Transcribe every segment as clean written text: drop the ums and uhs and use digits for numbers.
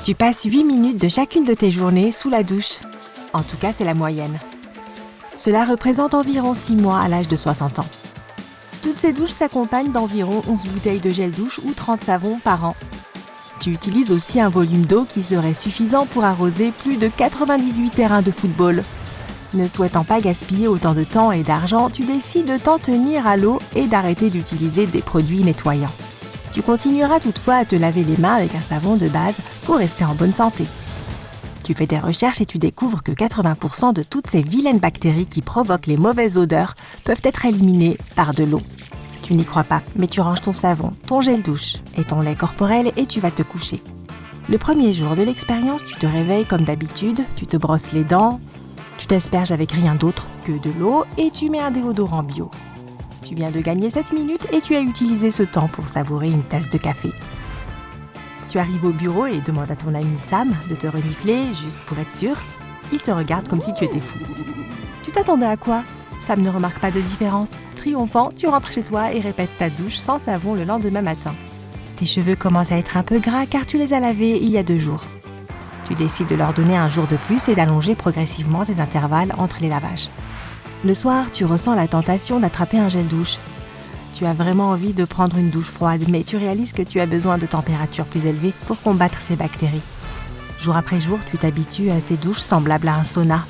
Tu passes 8 minutes de chacune de tes journées sous la douche. En tout cas, c'est la moyenne. Cela représente environ 6 mois à l'âge de 60 ans. Toutes ces douches s'accompagnent d'environ 11 bouteilles de gel douche ou 30 savons par an. Tu utilises aussi un volume d'eau qui serait suffisant pour arroser plus de 98 terrains de football. Ne souhaitant pas gaspiller autant de temps et d'argent, tu décides de t'en tenir à l'eau et d'arrêter d'utiliser des produits nettoyants. Tu continueras toutefois à te laver les mains avec un savon de base pour rester en bonne santé. Tu fais des recherches et tu découvres que 80% de toutes ces vilaines bactéries qui provoquent les mauvaises odeurs peuvent être éliminées par de l'eau. Tu n'y crois pas, mais tu ranges ton savon, ton gel douche et ton lait corporel et tu vas te coucher. Le premier jour de l'expérience, tu te réveilles comme d'habitude, tu te brosses les dents, tu t'asperges avec rien d'autre que de l'eau et tu mets un déodorant bio. Tu viens de gagner 7 minutes et tu as utilisé ce temps pour savourer une tasse de café. Tu arrives au bureau et demandes à ton ami Sam de te renifler juste pour être sûr. Il te regarde comme si tu étais fou. Tu t'attendais à quoi ? Sam ne remarque pas de différence. Triomphant, tu rentres chez toi et répètes ta douche sans savon le lendemain matin. Tes cheveux commencent à être un peu gras car tu les as lavés il y a 2 jours. Tu décides de leur donner un jour de plus et d'allonger progressivement ces intervalles entre les lavages. Le soir, tu ressens la tentation d'attraper un gel douche. Tu as vraiment envie de prendre une douche froide, mais tu réalises que tu as besoin de températures plus élevées pour combattre ces bactéries. Jour après jour, tu t'habitues à ces douches semblables à un sauna.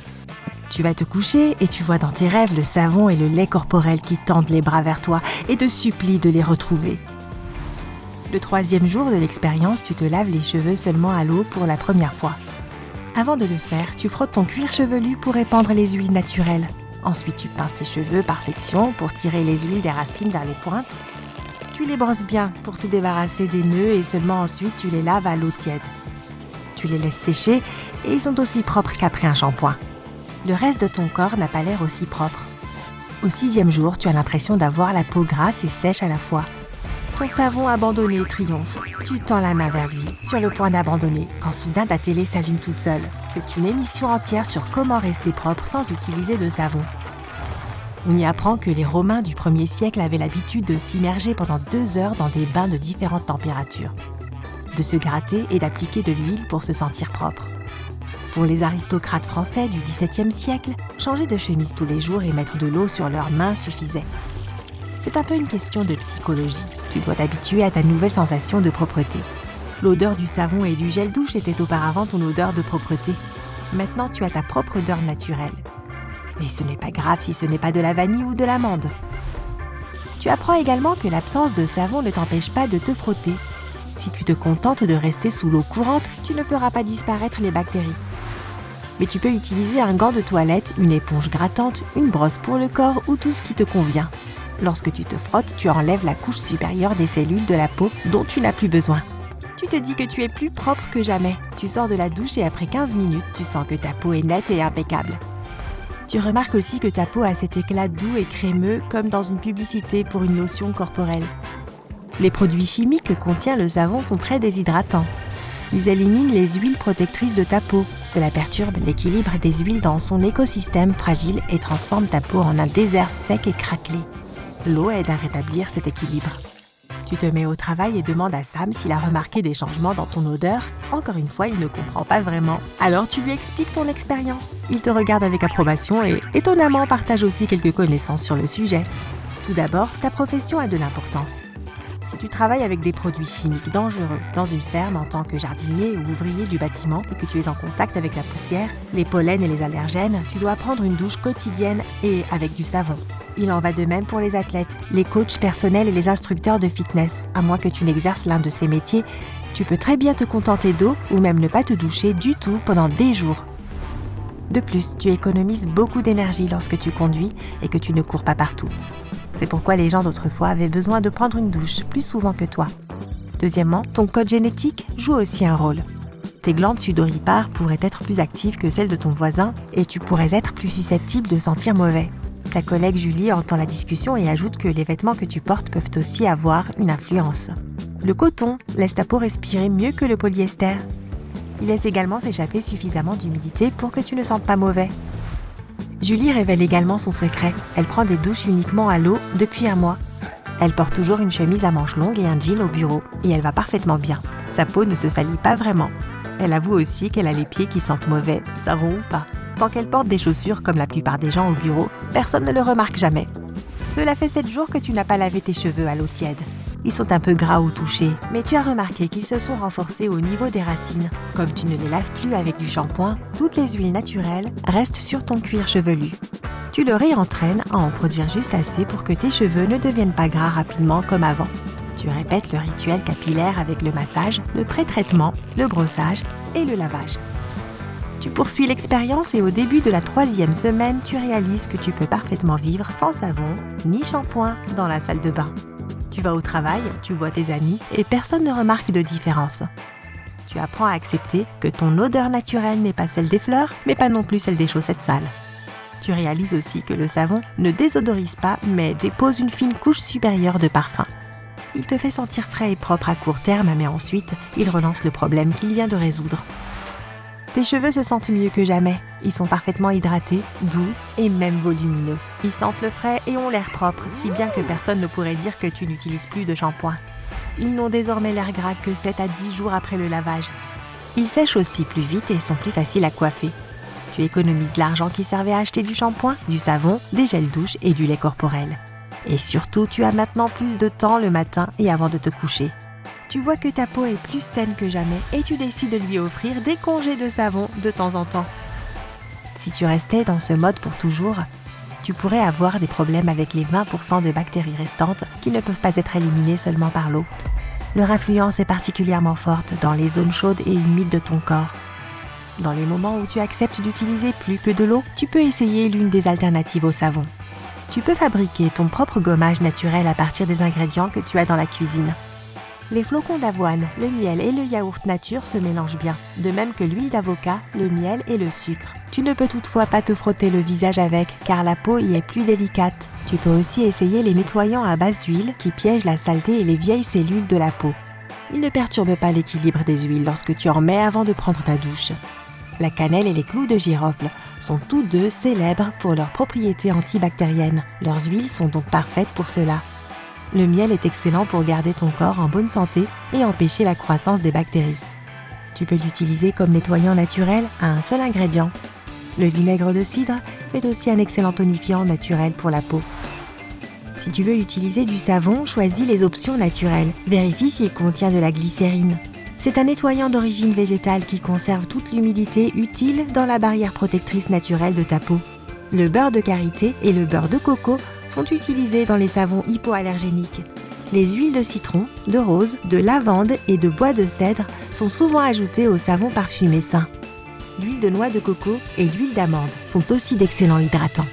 Tu vas te coucher et tu vois dans tes rêves le savon et le lait corporel qui tendent les bras vers toi et te supplient de les retrouver. Le 3e jour de l'expérience, tu te laves les cheveux seulement à l'eau pour la première fois. Avant de le faire, tu frottes ton cuir chevelu pour épandre les huiles naturelles. Ensuite, tu pinces tes cheveux par section pour tirer les huiles des racines vers les pointes. Tu les brosses bien pour te débarrasser des nœuds et seulement ensuite tu les laves à l'eau tiède. Tu les laisses sécher et ils sont aussi propres qu'après un shampoing. Le reste de ton corps n'a pas l'air aussi propre. Au 6e jour, tu as l'impression d'avoir la peau grasse et sèche à la fois. Ton savon abandonné triomphe. Tu tends la main vers lui, sur le point d'abandonner, quand soudain ta télé s'allume toute seule. C'est une émission entière sur comment rester propre sans utiliser de savon. On y apprend que les Romains du 1er siècle avaient l'habitude de s'immerger pendant 2 heures dans des bains de différentes températures, de se gratter et d'appliquer de l'huile pour se sentir propre. Pour les aristocrates français du XVIIe siècle, changer de chemise tous les jours et mettre de l'eau sur leurs mains suffisait. C'est un peu une question de psychologie. Tu dois t'habituer à ta nouvelle sensation de propreté. L'odeur du savon et du gel douche était auparavant ton odeur de propreté. Maintenant, tu as ta propre odeur naturelle. Et ce n'est pas grave si ce n'est pas de la vanille ou de l'amande. Tu apprends également que l'absence de savon ne t'empêche pas de te frotter. Si tu te contentes de rester sous l'eau courante, tu ne feras pas disparaître les bactéries. Mais tu peux utiliser un gant de toilette, une éponge grattante, une brosse pour le corps ou tout ce qui te convient. Lorsque tu te frottes, tu enlèves la couche supérieure des cellules de la peau dont tu n'as plus besoin. Tu te dis que tu es plus propre que jamais. Tu sors de la douche et après 15 minutes, tu sens que ta peau est nette et impeccable. Tu remarques aussi que ta peau a cet éclat doux et crémeux comme dans une publicité pour une lotion corporelle. Les produits chimiques que contient le savon sont très déshydratants. Ils éliminent les huiles protectrices de ta peau. Cela perturbe l'équilibre des huiles dans son écosystème fragile et transforme ta peau en un désert sec et craquelé. L'eau aide à rétablir cet équilibre. Tu te mets au travail et demandes à Sam s'il a remarqué des changements dans ton odeur. Encore une fois, il ne comprend pas vraiment. Alors tu lui expliques ton expérience. Il te regarde avec approbation et, étonnamment, partage aussi quelques connaissances sur le sujet. Tout d'abord, ta profession a de l'importance. Si tu travailles avec des produits chimiques dangereux dans une ferme en tant que jardinier ou ouvrier du bâtiment et que tu es en contact avec la poussière, les pollens et les allergènes, tu dois prendre une douche quotidienne et avec du savon. Il en va de même pour les athlètes, les coachs personnels et les instructeurs de fitness. À moins que tu n'exerces l'un de ces métiers, tu peux très bien te contenter d'eau ou même ne pas te doucher du tout pendant des jours. De plus, tu économises beaucoup d'énergie lorsque tu conduis et que tu ne cours pas partout. C'est pourquoi les gens d'autrefois avaient besoin de prendre une douche plus souvent que toi. Deuxièmement, ton code génétique joue aussi un rôle. Tes glandes sudoripares pourraient être plus actives que celles de ton voisin et tu pourrais être plus susceptible de sentir mauvais. Ta collègue Julie entend la discussion et ajoute que les vêtements que tu portes peuvent aussi avoir une influence. Le coton laisse ta peau respirer mieux que le polyester. Il laisse également s'échapper suffisamment d'humidité pour que tu ne sentes pas mauvais. Julie révèle également son secret. Elle prend des douches uniquement à l'eau depuis 1 mois. Elle porte toujours une chemise à manches longues et un jean au bureau et elle va parfaitement bien. Sa peau ne se salit pas vraiment. Elle avoue aussi qu'elle a les pieds qui sentent mauvais, savon ou pas. Tant qu'elle porte des chaussures comme la plupart des gens au bureau, personne ne le remarque jamais. Cela fait 7 jours que tu n'as pas lavé tes cheveux à l'eau tiède. Ils sont un peu gras au toucher, mais tu as remarqué qu'ils se sont renforcés au niveau des racines. Comme tu ne les laves plus avec du shampoing, toutes les huiles naturelles restent sur ton cuir chevelu. Tu le réentraînes à en produire juste assez pour que tes cheveux ne deviennent pas gras rapidement comme avant. Tu répètes le rituel capillaire avec le massage, le pré-traitement, le brossage et le lavage. Tu poursuis l'expérience et au début de la 3e semaine, tu réalises que tu peux parfaitement vivre sans savon ni shampoing dans la salle de bain. Tu vas au travail, tu vois tes amis et personne ne remarque de différence. Tu apprends à accepter que ton odeur naturelle n'est pas celle des fleurs, mais pas non plus celle des chaussettes sales. Tu réalises aussi que le savon ne désodorise pas, mais dépose une fine couche supérieure de parfum. Il te fait sentir frais et propre à court terme, mais ensuite, il relance le problème qu'il vient de résoudre. Tes cheveux se sentent mieux que jamais. Ils sont parfaitement hydratés, doux et même volumineux. Ils sentent le frais et ont l'air propres, si bien que personne ne pourrait dire que tu n'utilises plus de shampoing. Ils n'ont désormais l'air gras que 7 à 10 jours après le lavage. Ils sèchent aussi plus vite et sont plus faciles à coiffer. Tu économises l'argent qui servait à acheter du shampoing, du savon, des gels douche et du lait corporel. Et surtout, tu as maintenant plus de temps le matin et avant de te coucher. Tu vois que ta peau est plus saine que jamais et tu décides de lui offrir des congés de savon de temps en temps. Si tu restais dans ce mode pour toujours, tu pourrais avoir des problèmes avec les 20% de bactéries restantes qui ne peuvent pas être éliminées seulement par l'eau. Leur influence est particulièrement forte dans les zones chaudes et humides de ton corps. Dans les moments où tu acceptes d'utiliser plus que de l'eau, tu peux essayer l'une des alternatives au savon. Tu peux fabriquer ton propre gommage naturel à partir des ingrédients que tu as dans la cuisine. Les flocons d'avoine, le miel et le yaourt nature se mélangent bien, de même que l'huile d'avocat, le miel et le sucre. Tu ne peux toutefois pas te frotter le visage avec, car la peau y est plus délicate. Tu peux aussi essayer les nettoyants à base d'huile qui piègent la saleté et les vieilles cellules de la peau. Ils ne perturbent pas l'équilibre des huiles lorsque tu en mets avant de prendre ta douche. La cannelle et les clous de girofle sont tous deux célèbres pour leurs propriétés antibactériennes. Leurs huiles sont donc parfaites pour cela. Le miel est excellent pour garder ton corps en bonne santé et empêcher la croissance des bactéries. Tu peux l'utiliser comme nettoyant naturel à un seul ingrédient. Le vinaigre de cidre est aussi un excellent tonifiant naturel pour la peau. Si tu veux utiliser du savon, choisis les options naturelles. Vérifie s'il contient de la glycérine. C'est un nettoyant d'origine végétale qui conserve toute l'humidité utile dans la barrière protectrice naturelle de ta peau. Le beurre de karité et le beurre de coco sont utilisés dans les savons hypoallergéniques. Les huiles de citron, de rose, de lavande et de bois de cèdre sont souvent ajoutées aux savons parfumés sains. L'huile de noix de coco et l'huile d'amande sont aussi d'excellents hydratants.